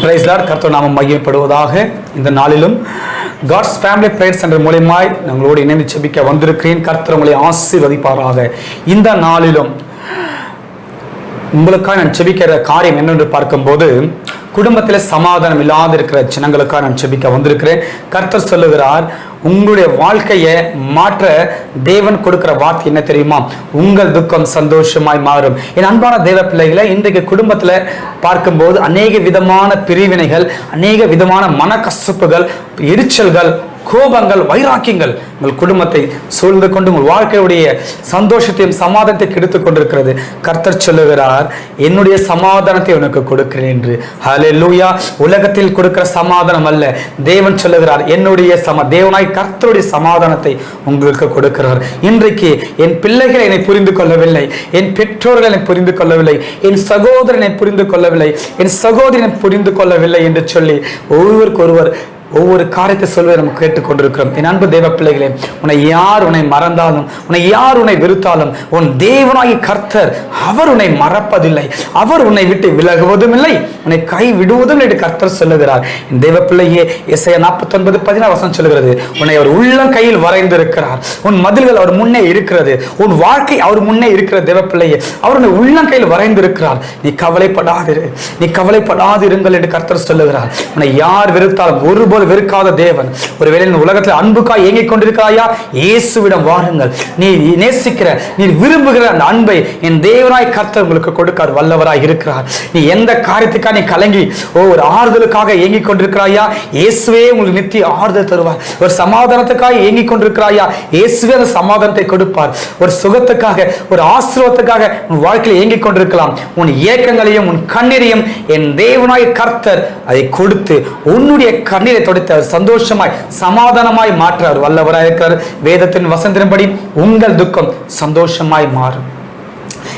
Price Lord. கர்த்தர் நாமம் மகிமைப்படுவதாக. இந்த நாளிலும் காட்ஸ் ஃபேமிலி பிரேயர் சென்டர் மூலமாய் நாங்களோடு இணைந்து ஜெபிக்க வந்திருக்கிறேன். கர்த்தர் உங்களை ஆசீர்வதிப்பாராக. இந்த நாளிலும் உங்களுக்காக நான் ஜெபிக்கிற காரியம் என்னென்று பார்க்கும்போது, குடும்பத்தில் சமாதானம் இல்லாத இருக்கிற ஜனங்களுக்காக நான் ஜெபிக்க வந்திருக்கிறேன். கர்த்தர் சொல்லுகிறார், உங்களுடைய வாழ்க்கையை மாற்ற தேவன் கொடுக்கிற வார்த்தை என்ன தெரியுமா? உங்கள் துக்கம் சந்தோஷமாய் மாறும். என் அன்பான தேவ பிள்ளைகளை, இன்றைக்கு குடும்பத்தில் பார்க்கும்போது அநேக விதமான பிரிவினைகள், அநேக விதமான மனக்கசப்புகள், எரிச்சல்கள், கோபங்கள், வைராக்கியங்கள் உங்கள் குடும்பத்தை சூழ்ந்து கொண்டு உங்கள் வாழ்க்கையுடைய சந்தோஷத்தையும் சமாதானத்தை கெடுத்துக் கொண்டிருக்கிறது. கர்த்தர் சொல்லுகிறார், என்னுடைய சமாதானத்தை உனக்கு கொடுக்கிறேன் என்று. ஹல்லேலூயா. உலகத்தில் கொடுக்கிற சமாதானம் அல்ல, தேவன் சொல்லுகிறார், என்னுடைய தேவனாய் கர்த்தருடைய சமாதானத்தை உங்களுக்கு கொடுக்கிறார். இன்றைக்கு என் பிள்ளைகள் என்னை புரிந்து கொள்ளவில்லை, என் பெற்றோர்கள் என்னை புரிந்து கொள்ளவில்லை, என் சகோதரனை புரிந்து கொள்ளவில்லை, என் சகோதரனை புரிந்து கொள்ளவில்லை என்று சொல்லி ஒருவருக்கொருவர் ஒவ்வொரு காரியத்தை சொல்வதை நம்ம கேட்டுக்கொண்டிருக்கிறோம். என் அன்பு தேவ பிள்ளைகளே, உன்னை மறந்தாலும், யார் உன்னை வெறுத்தாலும், உன் தேவனாகிய கர்த்தர் அவர் உன்னை மறப்பதில்லை, அவர் உன்னை விட்டு விலகுவதும் இல்லை, உன்னை கை விடுவதும் இல்லை என்று கர்த்தர் சொல்லுகிறார். என் தேவ பிள்ளையே, எசையா 49:16 சொல்லுகிறது, உன்னை அவர் உள்ளம் கையில் வரைந்திருக்கிறார், உன் மதில்கள் அவர் முன்னே இருக்கிறது, உன் வாழ்க்கை அவர் முன்னே இருக்கிற தேவ பிள்ளையே, அவர் உன்னை உள்ளம் கையில் வரைந்திருக்கிறார். நீ கவலைப்படாதிருங்கள் என்று கர்த்தர் சொல்லுகிறார். உன்னை யார் வெறுத்தாலும் ஒருபோது வெறுக்காத தேவன். ஒருவேளை இந்த உலகத்தில் அன்புக்காய் ஏங்கிக் கொண்டிருக்கிறாயா? இயேசுவிடம் வாருங்கள். நீ நேசிக்கிற, நீ விரும்புகிற அந்த அன்பை என் தேவனாய் கர்த்தர் உங்களுக்கு கொடுக்க வல்லவராய் இருக்கிறார். நீ எந்த காரியத்துக்காக நீ கலங்கி ஒரு ஆறுதலுக்காக ஏங்கிக் கொண்டிருக்கிறாயா? இயேசுவே உங்களுக்கு நித்திய ஆறுதல் தருவார். ஒரு சமாதானத்துக்காக ஏங்கிக் கொண்டிருக்கிறாயா? இயேசுவே அந்த சமாதானத்தை கொடுப்பார். ஒரு சுகத்துக்காக, ஒரு ஆசீர்வாதத்துக்காக உன் வாழ்க்கையில் ஏங்கிக் கொண்டிருக்கலாம். உன் ஏக்கங்களையும் உன் கண்ணீரையும் என் தேவனாய் கர்த்தர் அதை கொடுத்து உன்னுடைய கண்ணீரை சந்தோஷமாய் சமாதானமாய் மாற்ற வல்லவராய் இருக்கிறார். வேதத்தின் வசனத்தின்படி உங்கள் துக்கம் சந்தோஷமாய் மாறும்.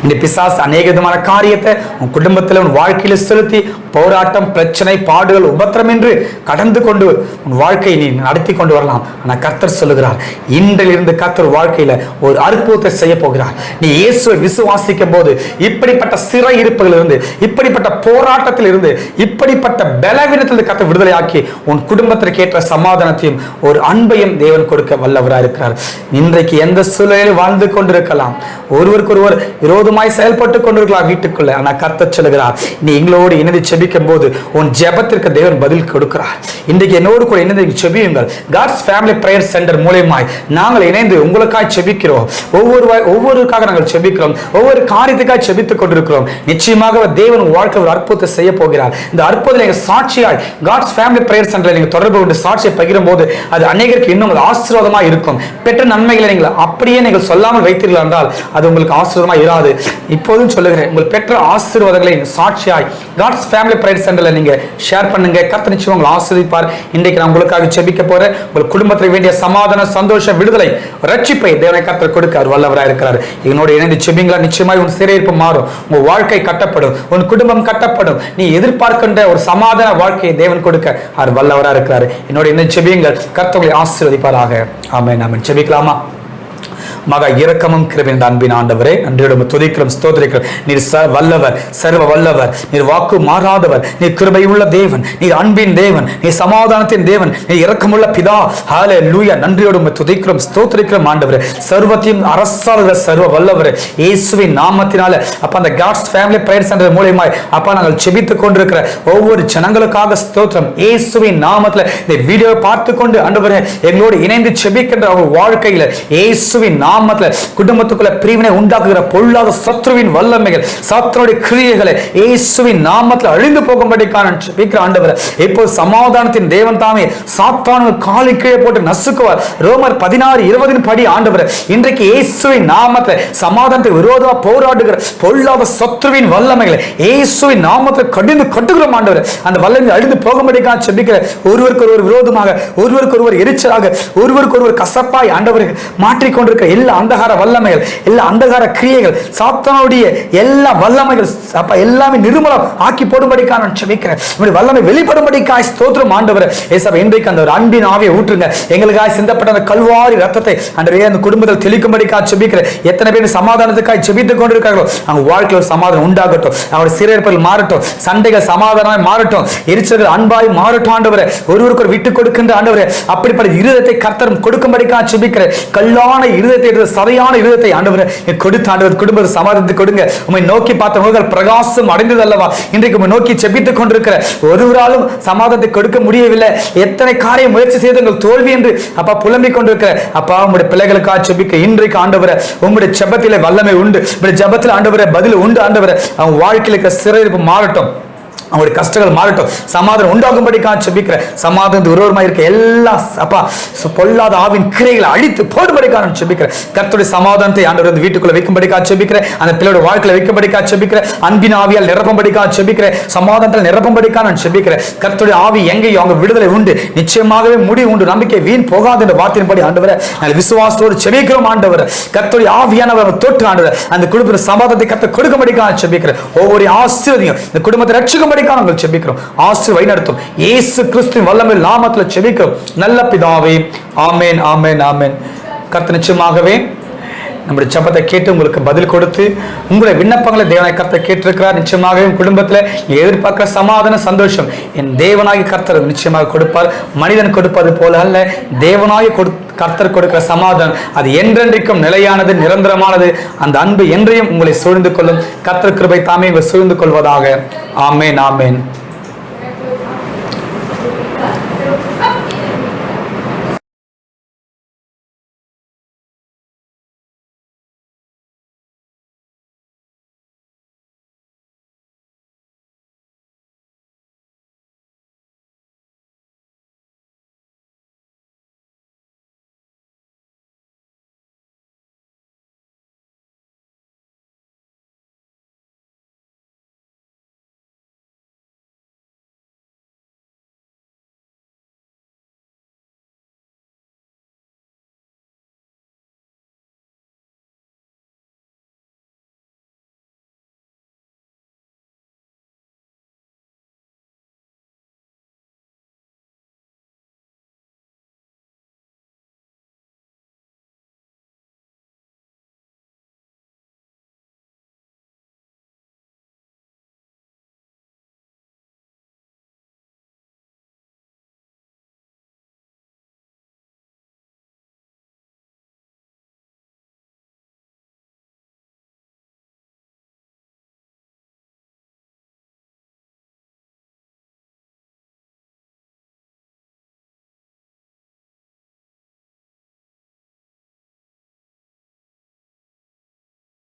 இந்த பிசாசு அநேக விதமான காரியத்தை உன் குடும்பத்தில், உன் வாழ்க்கையில் செலுத்தி போராட்டம், பிரச்சனை, பாடுகள், உபத்திரம் என்று கடந்து கொண்டு உன் வாழ்க்கையை நீ நடத்தி கொண்டு வரலாம். ஆனால் கர்த்தர் சொல்லுகிறார், இன்றிலிருந்து கர்த்தர் வாழ்க்கையில ஒரு அற்புதத்தை செய்ய போகிறார். நீ இயேசுவை விசுவாசிக்கும் போது இப்படிப்பட்ட சிறை இருப்புகளிலிருந்து, இப்படிப்பட்ட போராட்டத்தில் இருந்து, இப்படிப்பட்ட பலவீனத்திலிருந்து கர்த்தர் விடுதலையாக்கி உன் குடும்பத்திற்கு ஏற்ற சமாதானத்தையும் ஒரு அன்பையும் தேவன் கொடுக்க வல்லவராக இருக்கிறார். இன்றைக்கு எந்த சூழலில் வாழ்ந்து கொண்டிருக்கலாம், ஒருவருக்கொருவர் விரோதமாய் செயல்பட்டு கொண்டிருக்கலாம் வீட்டுக்குள்ள. ஆனால் கர்த்தர் சொல்லுகிறார், நீ எங்களோடு இணைந்து ஜெபிக்கும் போது உன் ஜெபத்திற்கு தேவன் பதில் கொடுக்கிறார். இன்றைக்கு என்னோடு கூட இணைந்து ஜெபியுங்கள். காட்ஸ் ஃபேமிலி பிரேயர் சென்டர் மூலமாய் நாங்கள் இணைந்து உங்களுக்காக ஜெபிக்கிறோம். ஒவ்வொருக்காக நாங்கள் ஜெபிக்கிறோம், ஒவ்வொரு காரியத்துக்காக ஜெபித்துக் கொண்டிருக்கிறோம். நிச்சயமாக தேவன் வாழ்க்கை ஒரு அற்புதத்தை செய்ய போகிறார். இந்த அற்புதத்தை நீங்கள் சாட்சியாய் காட்ஸ் ஃபேமிலி பிரேயர் சென்டரில் நீங்கள் தொடர்பு கொண்டு சாட்சியை பகிரும் போது அது அநேகருக்கு இன்னும் ஆசீர்வாதமாக இருக்கும். பெற்ற நன்மைகளை நீங்கள் அப்படியே நீங்கள் சொல்லாமல் வைத்தீர்கள் என்றால் அது உங்களுக்கு ஆசீர்வாதமாக இராது. இப்போதும் சொல்லுகிறேன், உங்கள் பெற்ற ஆசீர்வாதங்களை சாட்சியாய் காட்ஸ் ஃபேமிலி பிரேயர் சென்டர்ல நீங்க ஷேர் பண்ணுங்க. கர்த்தர் நிச்சயம் உங்களை ஆசீர்வதிப்பார். இன்றைக்கு நான் உங்களுக்காக ஜெபிக்க போறேன். உங்கள் குடும்பத்தில் வேண்டிய சமாதான, சந்தோஷம், விடுதலை, ரட்சிப்பை தேவனை கர்த்தர் கொடுக்க அவர் வல்லவராக இருக்கிறார். என்னோட இணைந்து ஜெபிங்களா? நிச்சயமாய் உன் சிறையிருப்பு மாறும், உன் வாழ்க்கை கட்டப்படும், உன் குடும்பம் கட்டப்படும். நீ எதிர்பார்க்கின்ற ஒரு சமாதான வாழ்க்கையை தேவன் கொடுக்க அவர் வல்லவராக இருக்கிறார். என்னோட இணைந்து ஜெபியுங்கள். கர்த்தர் உங்களை ஆசீர்வதிப்பாராக. ஆமென். ஆமென். ஜெபிக்கலாமா? மகா இரக்கமும் கிருபையும் அன்பின் ஆண்டவரே, நன்றியோடு துதிக்கிறோம், ஸ்தோத்திரிக்கிறோம். நீர் வல்லவர், சர்வ வல்லவர், நீர் வாக்கு மாறாதவர், நீர் கிருபையுள்ள தேவன், நீர் அன்பின் தேவன், நீர் சமாதானத்தின் தேவன், நீர் இரக்கமுள்ள பிதா. ஹல்லேலூயா. நன்றியோடு துதிக்கிறோம், ஸ்தோத்திரிக்கிறோம் ஆண்டவரே. சர்வத்தையும் அரசாளுகிற சர்வ வல்லவர் இயேசுவின் நாமத்தினால அப்பா, அந்த காட்ஸ் ஃபேமிலி பிரேயர் சென்டர் மூலமாய் அப்பா நாங்கள் ஜெபித்துக் கொண்டிருக்கிற ஒவ்வொரு ஜனங்களுக்காக ஸ்தோத்திரம். இயேசுவின் நாமத்தில் இந்த வீடியோவை பார்த்து கொண்டு ஆண்டவரே எங்களோடு இணைந்து ஜெபிக்கின்ற அவர் வாழ்க்கையில இயேசுவின் நாமத்துல குடும்பத்துக்குள்ள பிரிவினை உண்டாக்குகிற பொல்லாத சத்ருவின் வல்லமைகள், சத்ருடைய கிரியைகளை இயேசுவின் நாமத்துல அழிந்து போகும்படிக்கான ஜெபிக்கிற ஆண்டவரே, இப்போ சமாதானத்தின் தேவன் தாமே சாத்தானுக்கு காலை கீழே போட்டு நசுக்குவார். ரோமர் 16:20 படி ஆண்டவரே, இன்றைக்கு இயேசுவின் நாமத்துல சமாதானத்தை விரோதமா போராடுகிற பொல்லாத சத்ருவின் வல்லமைகளை இயேசுவின் நாமத்துல கடிந்து கட்டுகிறோம் ஆண்டவரே. அந்த வல்லமை அழிந்து போகும்படிக்கான ஜெபிக்கிற ஒருவருக்கு ஒருவர் விரோதமாக, ஒருவருக்கு ஒருவர் எரிச்சலாக, ஒருவருக்கு ஒருவர் கசப்பாய் ஆண்டவரே மாற்றிக்கொண்டிருக்கிற எல்லா அந்தகார வல்லமைகள், எல்லா அந்தகார கிரியைகள், சாத்தானுடைய எல்லா வல்லமைகள் அப்ப எல்லாமே நிர்மூலம் ஆக்கி போடும்படிக்காக நான் ஜெபிக்கிறேன். உங்களுடைய வல்லமை வெளிப்படும்படிக்காய் ஸ்தோத்திரம் ஆண்டவரே. ஏசப்பா இன்றைக்கு அந்த ஒரு அன்பின் ஆவியை ஊற்றுங்க. எங்களுக்காக சிந்தப்பட்ட அந்த கல்வாரி ரத்தத்தை ஆண்டவரே அந்த குடும்பத்தில் தெளிக்கும்படிக்காக ஜெபிக்கிறேன். எத்தனை பேர் சமாதானத்துக்காக ஜெபித்துக் கொண்டிருக்கார்களோ அவங்க வாழ்க்கையில் ஒரு சமாதானம் உண்டாகட்டும். அவருடைய சிறையிருப்பில் மாறட்டும், சண்டைகள் சமாதானமாய் மாறட்டும், எரிச்சல்கள் அன்பாய் மாறட்டும் ஆண்டவரே. ஒருவருக்கு விட்டு கொடுக்கின்ற ஆண்டவரே அப்படிப்பட்ட இருதயத்தை கர்த்தர் கொடுக்கும்படிக்காக ஜெபிக்கிறேன். கல்லான இருதயத்தை, சதையான இருதயத்தை ஆண்டவரே கொடுத்து ஆண்டவர் குடும்பத்தை சமாதானத்தை கொடுங்க. உம்மை நோக்கி பார்த்த முகங்கள் பிரகாசம் அடைந்தது அல்லவா? இன்றைக்கு உம்மை நோக்கி ஜெபித்துக் கொண்டிருக்கிற ஒருவராலும் சமாதானத்தை கொடுக்க முடியவில்லை. எத்தனை காரியம் முயற்சி செய்து உங்கள் தோல்வி என்று அப்பா புலம்பிக் கொண்டிருக்கிற அப்பா உங்களுடைய பிள்ளைகளுக்காக ஜெபிக்க இன்றைக்கு ஆண்டவரே உங்களுடைய ஜெபத்திலே வல்லமை உண்டு. உங்களுடைய ஜெபத்தில் ஆண்டவரே பதில் உண்டு ஆண்டவரே. அவங்க வாழ்க்கையில் இருக்கிற சிறையிருப்பு மாறட்டும், அவருடைய கஷ்டங்கள் மாறட்டும், சமாதானம் உண்டாகும்படிக்காக ஜெபிக்கிறேன். சமாதானத்து விரோதமாக இருக்க எல்லா அப்பா பொல்லாத ஆவின் கிரைகளை அழித்து போடும்படிக்காக நான் ஜெபிக்கிறேன். கர்த்தருடைய சமாதானத்தை ஆண்டவர் வந்து வீட்டுக்குள்ள வைக்கும்படிக்காக ஜெபிக்கிறேன். அந்த பிள்ளையோட வாழ்க்கையில வைக்கும்படிக்காக ஜெபிக்கிறேன். அன்பின் ஆவியால் நிரப்பும்படிக்காக ஜெபிக்கிறேன். சமாதானத்தில் நிரப்பும்படிக்காக நான் ஜெபிக்கிறேன். கர்த்தருடைய ஆவி எங்கேயும் அவங்க விடுதலை உண்டு, நிச்சயமாகவே முடிவு உண்டு, நம்பிக்கை வீண் போகாது என்ற வார்த்தையின்படி ஆண்டவரே நாங்கள் விசுவாசத்தோடு ஜெபிக்கிறோம் ஆண்டவரே. கர்த்தருடைய ஆவியானவர் தொட்டு ஆண்டவரே அந்த குடும்பத்தில் சமாதானத்தை கர்த்தர் கொடுக்கும்படிக்காக ஜெபிக்கிறேன். ஒவ்வொரு ஆசீர்வதியும் இந்த குடும்பத்தை ரட்சிக்கும்படி நாங்கள் ஜெபிக்கிறோம். ஆசீர்வாதம் வழிநடத்தும் இயேசு கிறிஸ்துவின் வல்லமையில் நாமத்தில் ஜெபிக்கிறோம் நல்ல பிதாவே. ஆமென், ஆமென், ஆமென். கர்த்தர் நிச்சயமாகவே நம்முடைய ஜெபத்தை கேட்டு உங்களுக்கு பதில் கொடுத்து உங்களுடைய விண்ணப்பங்களை தேவனாய் கர்த்தர் கேட்டிருக்கிறார். நிச்சயமாகவே குடும்பத்தில் எதிர்பார்க்கிற சமாதான சந்தோஷம் என் தேவனாகி கர்த்தர் நிச்சயமாக கொடுப்பார். மனிதன் கொடுப்பது போல அல்ல, தேவனாய் கர்த்தர் கொடுக்கிற சமாதானம் அது என்றென்றைக்கும் நிலையானது, நிரந்தரமானது. அந்த அன்பு என்றையும் உங்களை சூழ்ந்து கொள்ளும். கர்த்தர் கிருபை தாமே உங்களை சூழ்ந்து கொள்வதாக. ஆமென், ஆமென்.